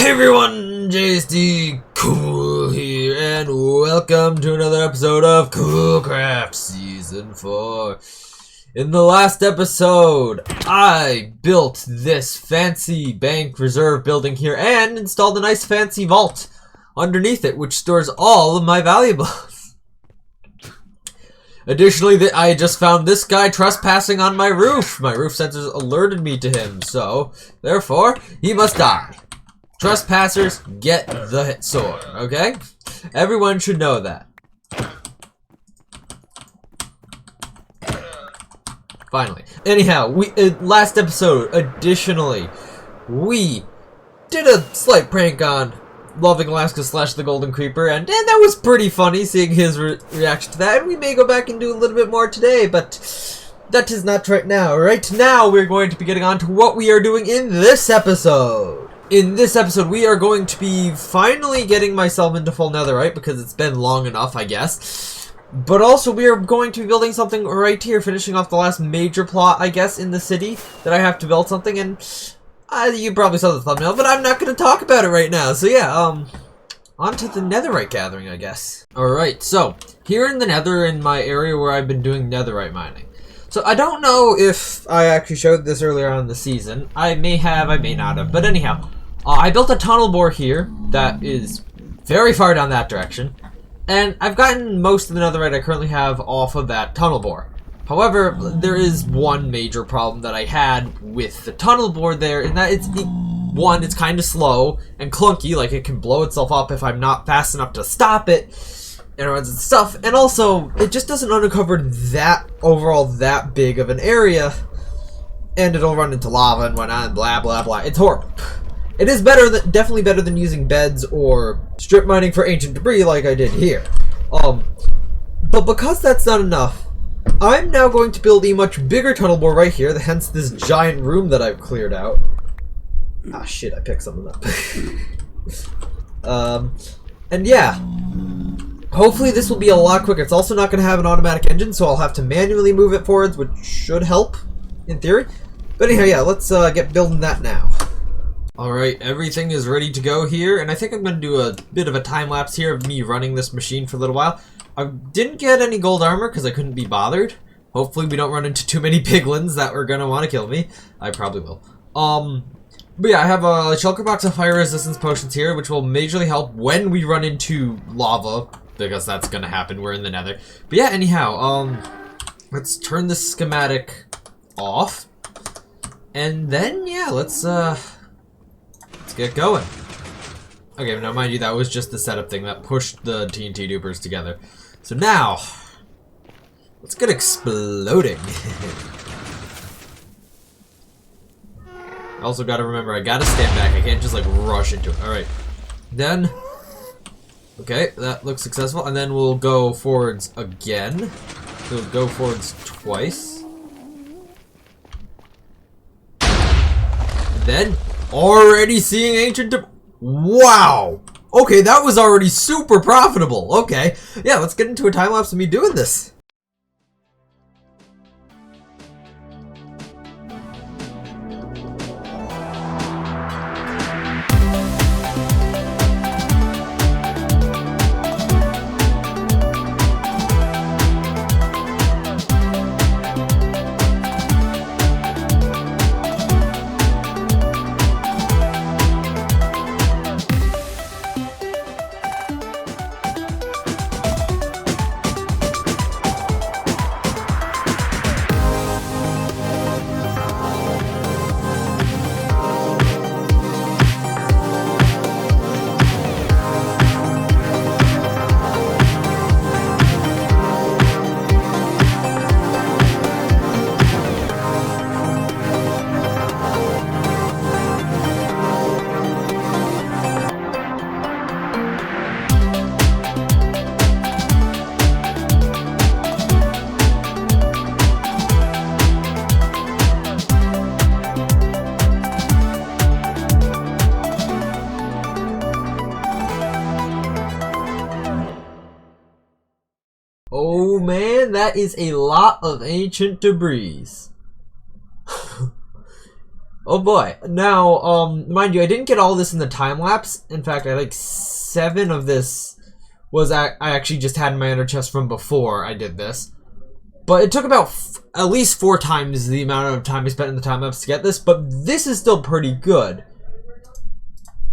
Hey everyone, JSD Cool here, and welcome to another episode of Coolcraft Season 4. In the last episode, I built this fancy bank reserve building here and installed a nice fancy vault underneath it, which stores all of my valuables. Additionally, I just found this guy trespassing on my roof. My roof sensors alerted me to him, so therefore, he must die. Trespassers get the sword, okay? Everyone should know that. Finally. Anyhow, last episode, additionally, we did a slight prank on Loving Alaska / the Golden Creeper, and that was pretty funny seeing his reaction to that. And we may go back and do a little bit more today, but that is not right now. Right now, we're going to be getting on to what we are doing in this episode. In this episode, we are going to be finally getting myself into full netherite because it's been long enough, I guess. But also, we are going to be building something right here, finishing off the last major plot, I guess, in the city that I have to build something. And you probably saw the thumbnail, but I'm not going to talk about it right now. So yeah, on to the netherite gathering, I guess. Alright, so here in the nether, in my area where I've been doing netherite mining. So I don't know if I actually showed this earlier on in the season. I may have, I may not have. But anyhow, I built a tunnel bore here that is very far down that direction. And I've gotten most of the netherite I currently have off of that tunnel bore. However, there is one major problem that I had with the tunnel bore there, and that it's kind of slow and clunky, like it can blow itself up if I'm not fast enough to stop it. And runs and stuff, and also it just doesn't uncover that big of an area, and it'll run into lava and whatnot, and blah blah blah. It's horrible. It is definitely better than using beds or strip mining for ancient debris like I did here. But because that's not enough, I'm now going to build a much bigger tunnel bore right here. Hence this giant room that I've cleared out. Ah shit! I picked something up. And yeah. Hopefully this will be a lot quicker. It's also not going to have an automatic engine, so I'll have to manually move it forwards, which should help, in theory. But anyhow, yeah, let's get building that now. Alright, everything is ready to go here, and I think I'm going to do a bit of a time-lapse here of me running this machine for a little while. I didn't get any gold armor because I couldn't be bothered. Hopefully we don't run into too many piglins that are going to want to kill me. I probably will. But yeah, I have a shulker box of fire resistance potions here, which will majorly help when we run into lava, because that's gonna happen. We're in the nether. But yeah, anyhow, let's turn this schematic off. And then, yeah, let's get going. Okay, now mind you, that was just the setup thing that pushed the TNT dupers together. So now, let's get exploding. I also gotta remember, I gotta stand back. I can't just, like, rush into it. Alright. Then, okay, that looks successful. And then we'll go forwards again. We'll go forwards twice. And then, already seeing ancient... Wow! Okay, that was already super profitable. Okay. Yeah, let's get into a time-lapse of me doing this. Oh man, that is a lot of ancient debris. Oh boy. Now, mind you, I didn't get all this in the time lapse. In fact, I like 7 of this was I actually just had in my ender chest from before I did this. But it took about at least 4 times the amount of time I spent in the time lapse to get this, but this is still pretty good.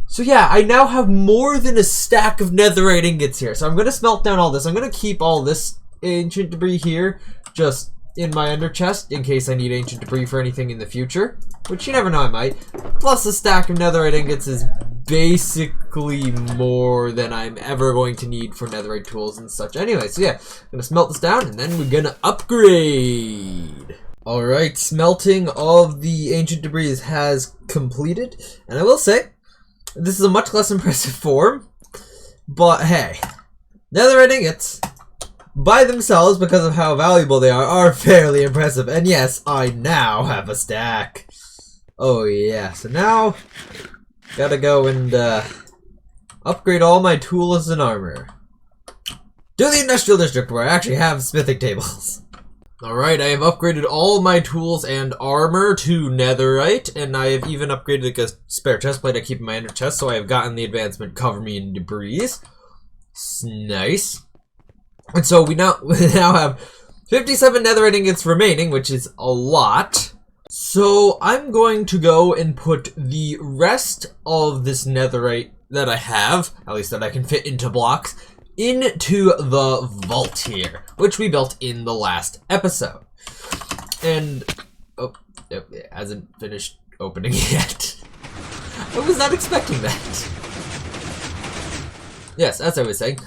So yeah, I now have more than a stack of netherite ingots here. So I'm going to smelt down all this. I'm going to keep all this ancient debris here, just in my ender chest, in case I need ancient debris for anything in the future. Which you never know, I might. Plus a stack of netherite ingots is basically more than I'm ever going to need for netherite tools and such. Anyway, so yeah, I'm going to smelt this down, and then we're going to upgrade. Alright, smelting of the ancient debris has completed. And I will say, this is a much less impressive form, but hey, netherite ingots, by themselves, because of how valuable they are fairly impressive. And yes, I now have a stack. Oh yeah, so now, gotta go and upgrade all my tools and armor. To the industrial district, where I actually have smithing tables. Alright, I have upgraded all my tools and armor to netherite, and I have even upgraded like a spare chestplate I keep in my ender chest, so I have gotten the advancement cover me in debris. Nice. And so we now have 57 netherite ingots remaining, which is a lot. So I'm going to go and put the rest of this netherite that I have, at least that I can fit into blocks, into the vault here, which we built in the last episode. And, oh, it hasn't finished opening yet. I was not expecting that. Yes, as I was saying,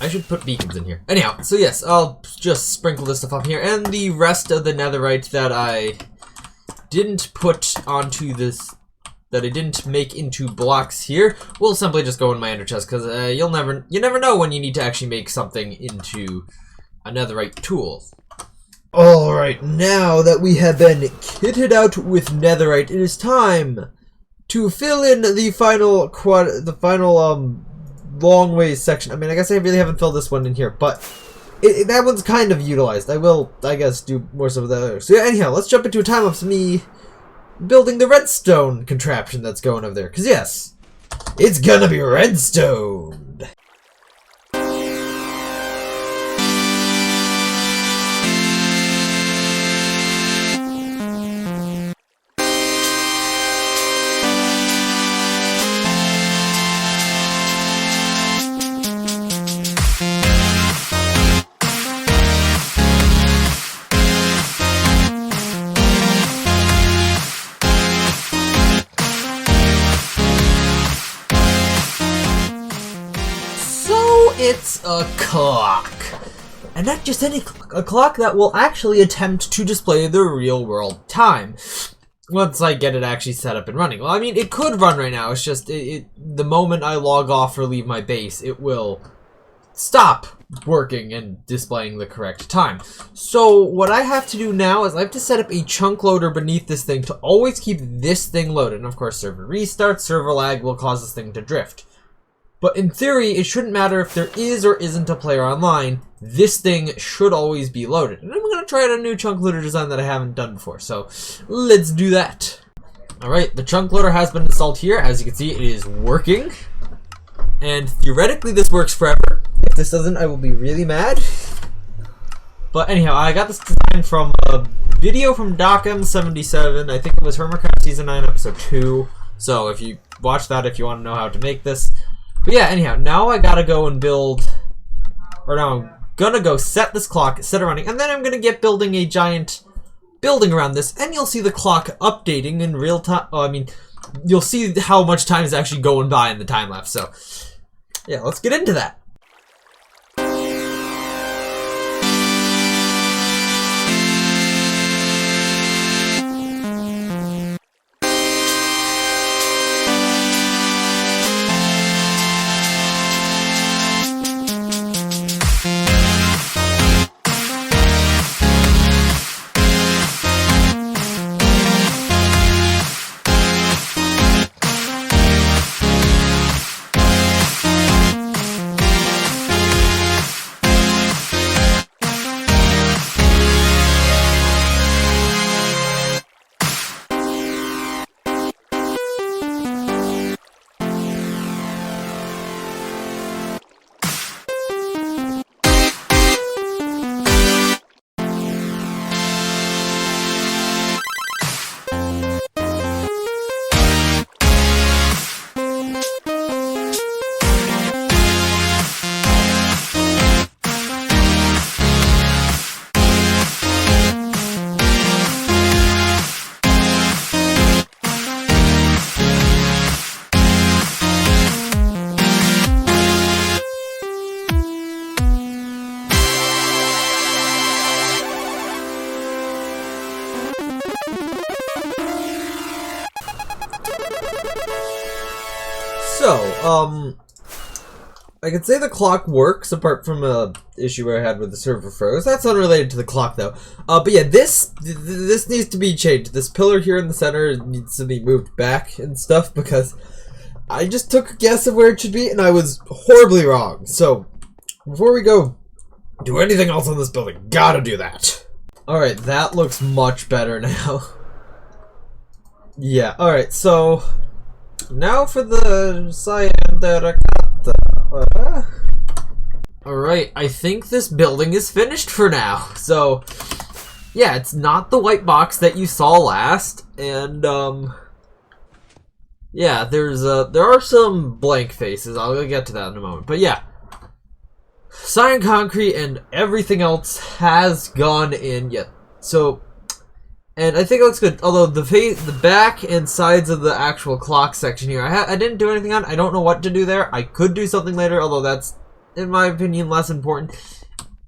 I should put beacons in here. Anyhow, so yes, I'll just sprinkle this stuff up here, and the rest of the netherite that I didn't put onto this, that I didn't make into blocks here, will simply just go in my ender chest, because you never know when you need to actually make something into a netherite tool. Alright, now that we have been kitted out with netherite, it is time to fill in the final long ways section. I mean, I guess I really haven't filled this one in here, but that one's kind of utilized. I will, I guess, do more stuff with the other. So yeah, anyhow, let's jump into a time lapse of me building the redstone contraption that's going over there. Because yes, it's gonna be redstone. It's a clock. And not just any clock. A clock that will actually attempt to display the real world time. Once I get it actually set up and running. Well, I mean, it could run right now. It's just, the moment I log off or leave my base, it will stop working and displaying the correct time. So what I have to do now is I have to set up a chunk loader beneath this thing to always keep this thing loaded. And of course, server restart, server lag will cause this thing to drift. But in theory, it shouldn't matter if there is or isn't a player online. This thing should always be loaded. And I'm going to try out a new chunk loader design that I haven't done before. So let's do that. Alright, the chunk loader has been installed here. As you can see, it is working. And theoretically, this works forever. If this doesn't, I will be really mad. But anyhow, I got this design from a video from DocM77. I think it was Hermitcraft Season 9, Episode 2. So if you watch that, if you want to know how to make this. But yeah, anyhow, now I gotta go and build, or now I'm gonna go set this clock, set it running, and then I'm gonna get building a giant building around this, and you'll see the clock updating in real time. Oh, I mean, you'll see how much time is actually going by in the time lapse. So yeah, let's get into that. So, I could say the clock works, apart from a issue I had with the server froze. That's unrelated to the clock, though. But yeah, this needs to be changed. This pillar here in the center needs to be moved back and stuff, because I just took a guess of where it should be, and I was horribly wrong. So, before we go do anything else on this building, gotta do that. Alright, that looks much better now. Yeah, alright, so now for the cyan terracotta. Alright, I think this building is finished for now. So, yeah, it's not the white box that you saw last, and, yeah, there are some blank faces. I'll get to that in a moment. But yeah, cyan concrete and everything else has gone in yet. So, and I think it looks good. Although the back and sides of the actual clock section here, I didn't do anything on. I don't know what to do there. I could do something later, although that's, in my opinion, less important.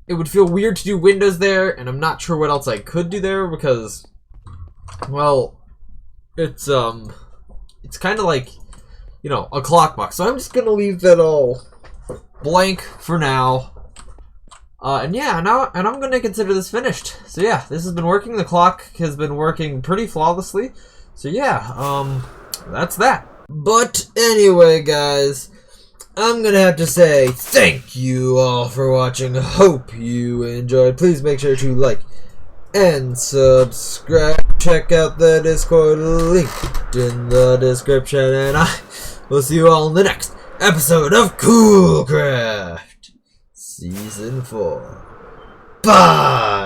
It would feel weird to do windows there, and I'm not sure what else I could do there because, well, it's kind of like, you know, a clock box. So I'm just gonna leave that all blank for now. And yeah, and I'm gonna consider this finished. So yeah, this has been working. The clock has been working pretty flawlessly. So yeah, that's that. But anyway, guys, I'm gonna have to say thank you all for watching. Hope you enjoyed. Please make sure to like and subscribe. Check out the Discord linked in the description, and I will see you all in the next episode of Coolcraft Season 4. Bye!